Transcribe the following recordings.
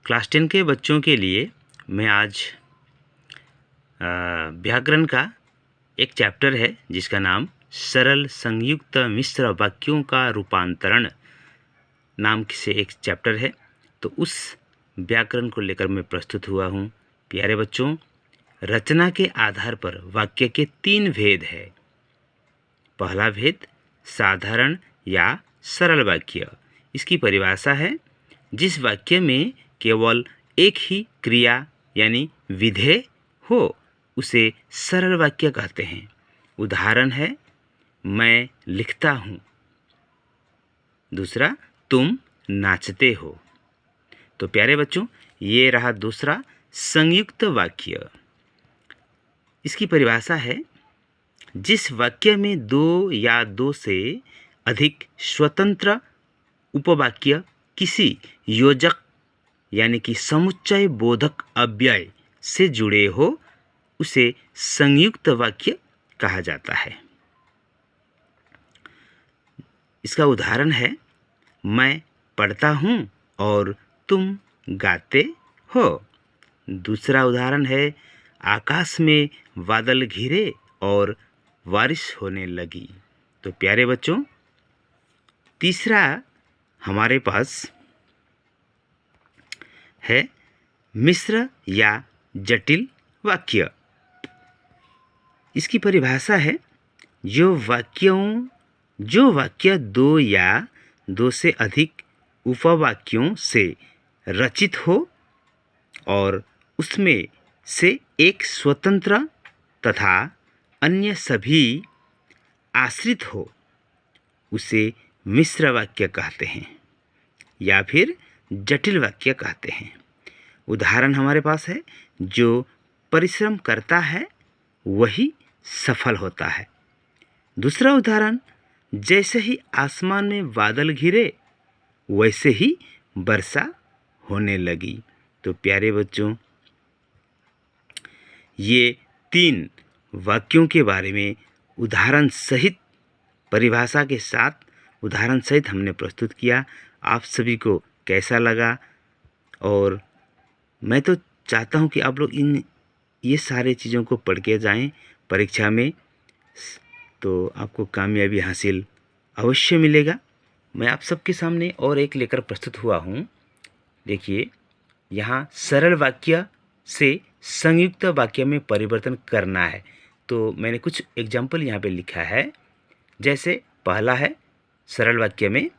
Class 10 के बच्चों के लिए मैं आज व्याकरण का एक चैप्टर है जिसका नाम सरल संयुक्त मिश्र वाक्यों का रूपांतरण नाम से एक चैप्टर है। तो उस व्याकरण को लेकर मैं प्रस्तुत हुआ हूँ। प्यारे बच्चों, रचना के आधार पर वाक्य के 3 भेद है। पहला भेद साधारण या सरल वाक्य। इसकी परिभाषा है जिस वाक्य में केवल एक ही क्रिया यानी विधेय हो उसे सरल वाक्य कहते हैं। उदाहरण है मैं लिखता हूँ। दूसरा तुम नाचते हो। तो प्यारे बच्चों, ये रहा दूसरा संयुक्त वाक्य। इसकी परिभाषा है जिस वाक्य में 2 या 2 से अधिक स्वतंत्र उपवाक्य किसी योजक यानी कि समुच्चय बोधक अव्यय से जुड़े हो उसे संयुक्त वाक्य कहा जाता है। इसका उदाहरण है मैं पढ़ता हूँ और तुम गाते हो। दूसरा उदाहरण है आकाश में बादल घिरे और बारिश होने लगी। तो प्यारे बच्चों, तीसरा हमारे पास है मिश्र या जटिल वाक्य। इसकी परिभाषा है जो वाक्य 2 या 2 से अधिक उपवाक्यों से रचित हो और उसमें से एक स्वतंत्र तथा अन्य सभी आश्रित हो उसे मिश्र वाक्य कहते हैं या फिर जटिल वाक्य कहते हैं। उदाहरण हमारे पास है जो परिश्रम करता है वही सफल होता है। दूसरा उदाहरण जैसे ही आसमान में बादल घिरे वैसे ही वर्षा होने लगी। तो प्यारे बच्चों, ये 3 वाक्यों के बारे में उदाहरण सहित परिभाषा के साथ उदाहरण सहित हमने प्रस्तुत किया। आप सभी को कैसा लगा? और मैं तो चाहता हूँ कि आप लोग ये सारे चीज़ों को पढ़ के जाएं परीक्षा में, तो आपको कामयाबी हासिल अवश्य मिलेगा। मैं आप सबके सामने और एक लेकर प्रस्तुत हुआ हूँ। देखिए, यहाँ सरल वाक्य से संयुक्त वाक्य में परिवर्तन करना है। तो मैंने कुछ एग्जाम्पल यहाँ पे लिखा है। जैसे पहला है सरल वाक्य में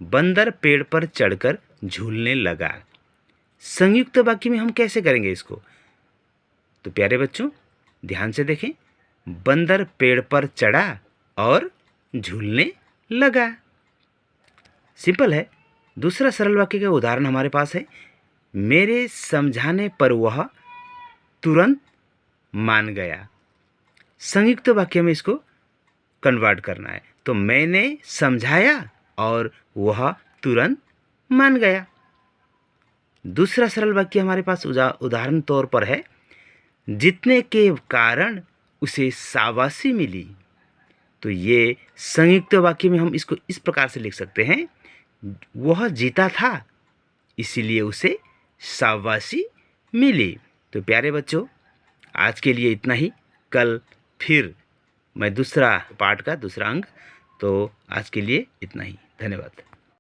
बंदर पेड़ पर चढ़कर झूलने लगा। संयुक्त वाक्य में हम कैसे करेंगे इसको? तो प्यारे बच्चों ध्यान से देखें, बंदर पेड़ पर चढ़ा और झूलने लगा। सिंपल है। दूसरा सरल वाक्य का उदाहरण हमारे पास है मेरे समझाने पर वह तुरंत मान गया। संयुक्त वाक्य में इसको कन्वर्ट करना है। तो मैंने समझाया और वह तुरंत मान गया। दूसरा सरल वाक्य हमारे पास उदाहरण तौर पर है जितने के कारण उसे शाबाशी मिली। तो ये संयुक्त वाक्य में हम इसको इस प्रकार से लिख सकते हैं वह जीता था इसीलिए उसे शाबाशी मिली। तो प्यारे बच्चों, आज के लिए इतना ही। कल फिर मैं दूसरा पार्ट का दूसरा अंक। तो आज के लिए इतना ही। धन्यवाद।